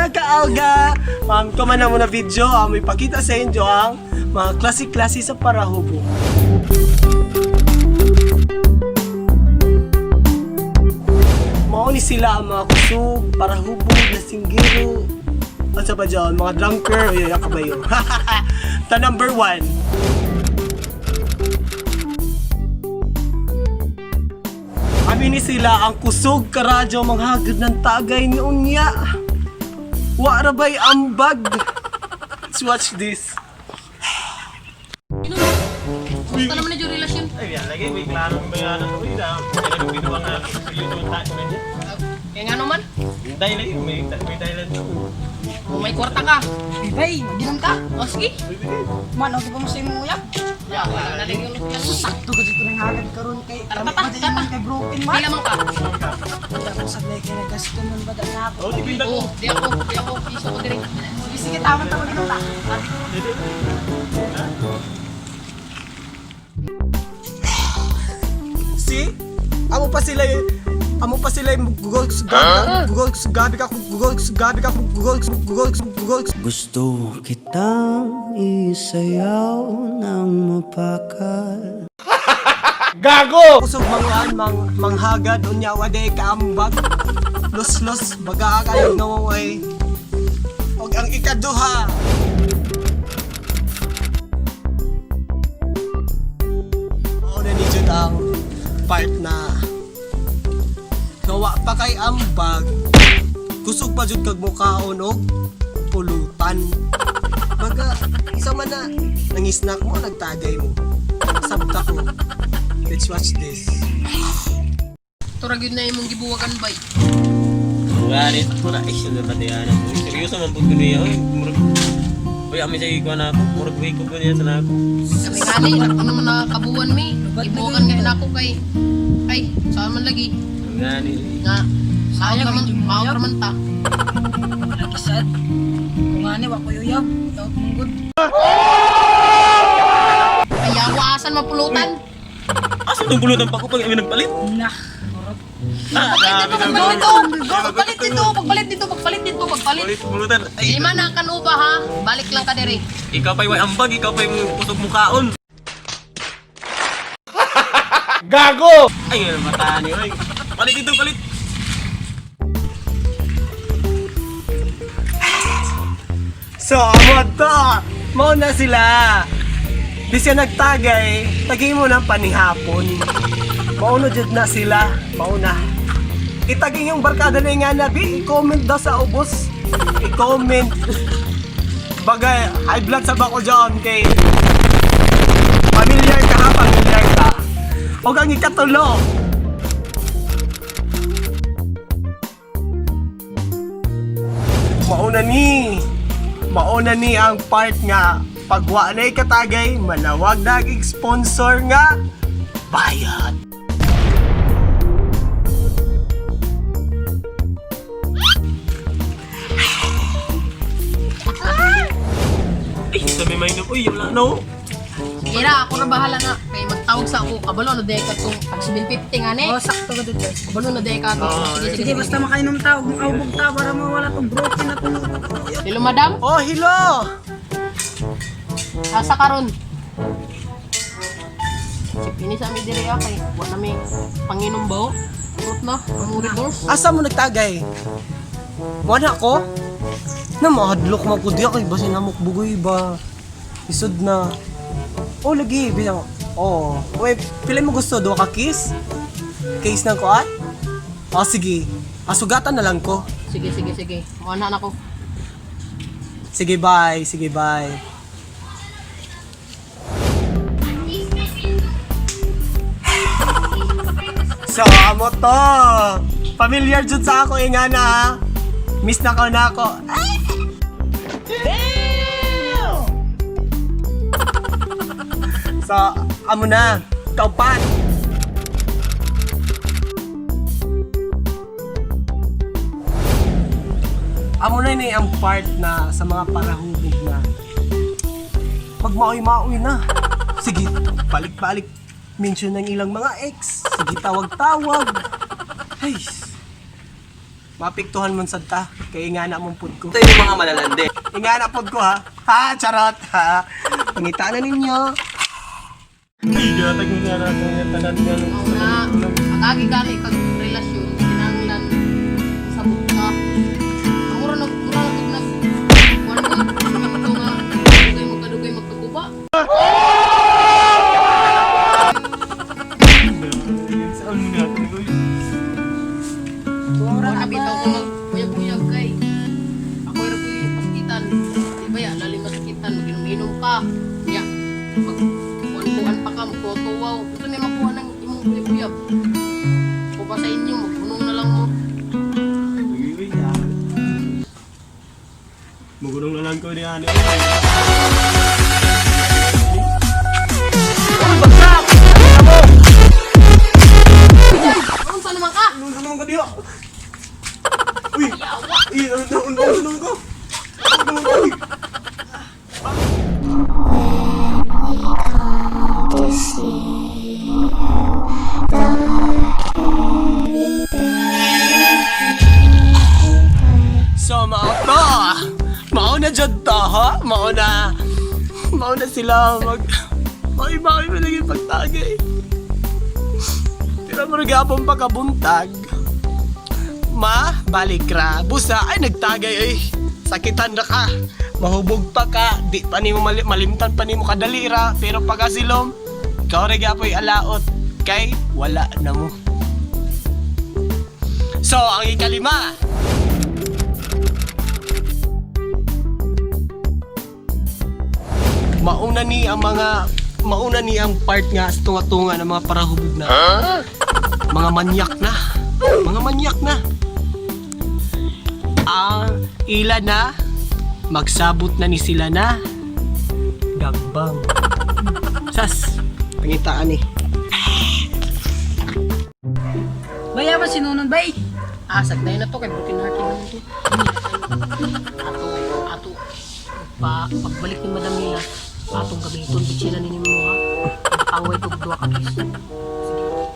mga kaalga! Kumana mo na video, may pakita sa inyo ang mga klase-klase sa parahubo. Mauni sila ang mga kusog, parahubo, lasinggero, at sa pa dyan, mga drunker, o yaya kabayo. Ta number 1. Kami ni sila ang kusog karadyo manghagad ng tagay ni Unya. Wa rabay ambag. Let's watch this. Kumusta naman na yung relasyon? Ay, yan lagi, may klaro may ano to, ina. Kaya nagpinawa nga ako sa YouTube tayo na niya. Kaya nga naman, Dahil lagi, may dahilan to. kung may kwarta ka. Bay, maginom ka. O sige. Man, ako ba mo sa imong uyap? Ya, wala na lang yung lutyan. Sakto ka dito nang hagad karon kay Tara, kami tata, ba din kay broken Hindi man. lamang ka. Dapat sablay kay gasto man ba na ako. Oh, tipinda ko. Oo, di ako. Piso ko direct. Sige, sige, tama ta maginom ta. See? Amo pa sila yung gugol gabi ka Gusto kitang isayaw ng mapakal. kusog manguan manghagad unya waday kaambag los baga kayo naway og ang ikaduha na ni jud ang part na gawa pa kay ambag kusog pa jud kag mukhaon og pulutan baga isa man na nangisnak mo nagtagay mo sabta ko. Let's watch this. Turag yun na yung mong gibuwagan bay. Ngarit ko na, ay, sila pati yan. Seryoso man po ko niya. Uy, kami sa ikuha na ako. Murag way ko niya sa ako. Kami gani, ako naman nakabuwan mi. Gibuwagan kayo na ako kay... Ay, saan man lagi. Ngani. Nga, maong ka man ta. Nakisad. Kung ani wa ko uyab, tawag mong good. Ay, awasan mapulutan. Asa itong bulutan pa ko pag kami nagpalit? Nah. Pagpalit dito. Palit bulutan. Ay, Lima na kanuba ha. Balik lang ka diri. ikaw pa'y way ambag, ikaw pa'y pusog mukhaon. Ay, mata niyo. Ay, palit dito, palit. So, amo to. Mao na sila. Di siya nagtagay, tagay mo ng panihapon. Mauno jud na sila, mauna. Itagay yung barkada na nga nabi, i-comment daw sa ubos. I-comment. Bagay, high blood sa bako dyan kay familiar ka ha, familiar ka. O ang ikatulo. Mauna ni ang part nga pagwa na ikatagay, manawag naging sponsor nga bayad. Ay, sabi may nung, uy, wala no. Sige na, ako na bahala na. Kaya magtawag sa ako. Kabalo na dekat kung pag 750 nga ne. Oh, sakto ka dito. Kabalo na dekat ko. Sige, basta makainom ta, ug maubog ta para mawala tong broken na tong uyab. Hello madam, Oh, hello! asa karon? Sipini sa amin diri kay wala mi panginom ba? Kurot na, ang reverse. Asa mo nagtagay? Wala ko? Na mahadlok man ko diya kay basin namok bugoy ba? Isod na. Oh, lagi bilang. Oh, wait, pila mo gusto do ka kiss? Case ng kuat? Oh, sige. Asugatan na lang ko. Sige. Mana na ko. Sige, bye. Sige, bye. So, amo to. Familiar jud sa ako ingana ha. Miss na ko na ako. So, amo na. Kaupan. Amo na ni ang part na sa mga parahubog na magmaoy-maoy na. Sige, balik-balik. Mention ng ilang mga ex. Sige, tawag-tawag. Ay. Mapiktuhan mo sad ta. Kay ingana mong pud ko. Ito yung mga malalandi. Ingana pud ko ha. Ha, charot ha. Pangita na ninyo. Gatag mo na natin yung tanan nga. Mao na agagi kami kag relasyon kinahanglan sabot ka. Mura nag minuto nga dugay magkaguba. Saan mo natin ko? Mura na bitaw ko maguyag-uyag kay. Ako ra kuy paskitan. Di ba ya lalim masakitan maginom ka. Ya. Buwan pa ka magtutuwaw. Gusto niya makuha ng imong uyag-uyag. O ba sa inyo magpunong na lang mo. Magulong na lang ko ni Ani. Ano sa naman ka? Ano ka diyo? Uy! Ano ko? So, mao na dyan ta, ha? Mao na sila Maiba mo lagi pagtagay. Tira mo nagapong pagkabuntag. Balik ra. Busa, ay nagtagay, ay. Sakitan na ka. Mahubog pa ka. Di pa ni mo malimtan pa ni mo kadalira. Pero pagkasilom, ikaw rin apoy alaot. Kay wala na mo. So, ang ikalima. Mauna ni ang part nga sa tunga-tunga ng mga parahubog na. Mga manyak na. Ang ila na, magsabot na ni sila na gagbang. Sas, pangitaan eh. Baya ba sinunon bay? Asag na yun na to kay broken heart naman to. Ato. Pagbalik ni Madam Mila, atong gamiton, bitsina ninyo mo ha. Away ko dua ka kiss.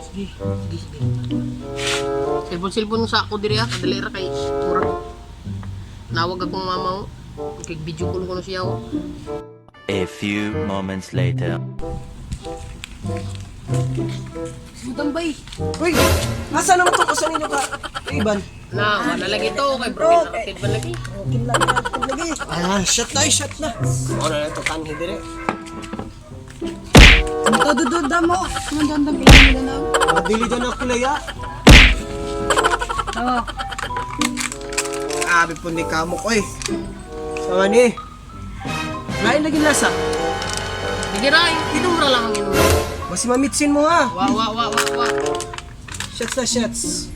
Sige. Silpon sa ako diri ha, kadalira kay murag. Nawag akong mama ko. Kay video call ko na siya ho. A few moments later. Madam bay. Uy, asa naman itong usan ninyo ka? Iban. Na, wala lagi to kay broken hearted ba lagi? Shot na. Ano na ito, kanhi dire. Dududa mo. Mandandang ilan nila na. Dili dyan ako kulaya. Oo. Abi po ni kamo ko eh. Sama ni. Lain lagi lasa. Sige ra, inom ra lang ang inom. Mas mamitsin mo ha. Wa. Shots na shots.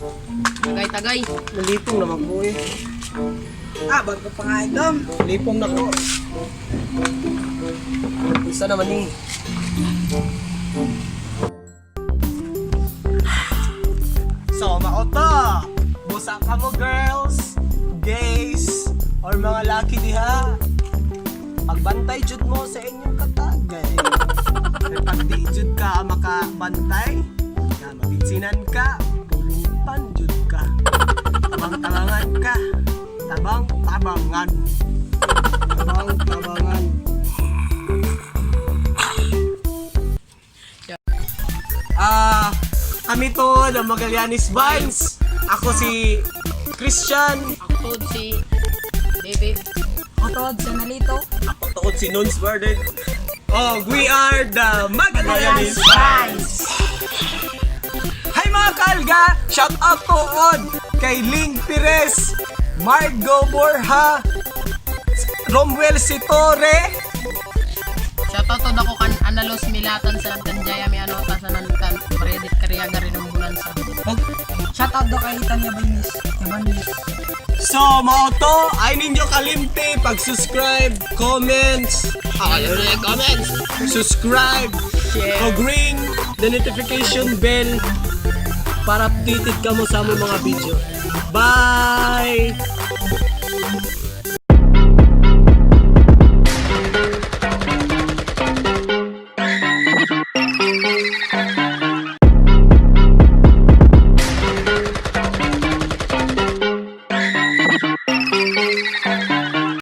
Tagay. Nalipong naman po eh. Bago pa nga idom. Lipong na ko. Isa naman ni. So, maota. Busa ka mo girls, gays, or mga laki diha. Pagbantay jud mo sa inyong katagay. Pag di jud ka makabantay, mabitsinan ka, pulutan jud ka. Tabang-tabangan ka. Tabang-tabangan. Kami to ng Magallanes Vines. Ako si Christian. Ako to si David. Otod sa nalito. Ako to si Nons Burden. Oh, we are the Magallanes Vines. Hi mga kalga! Shout out to on kay Ling Perez, Margo Borja, Romwell Sitore. Shoutout to ako kan Analos Milatan sa Tanjaya mi ano ta sa nantan Maredit Kariaga rin ang bulan sa. Shout out do kay Tanya Baynis. Evangelis. So, mao to, ay ninyo kalimti pag-subscribe, comments, subscribe, ring the notification bell para updated ka mo sa among mga video. Bye!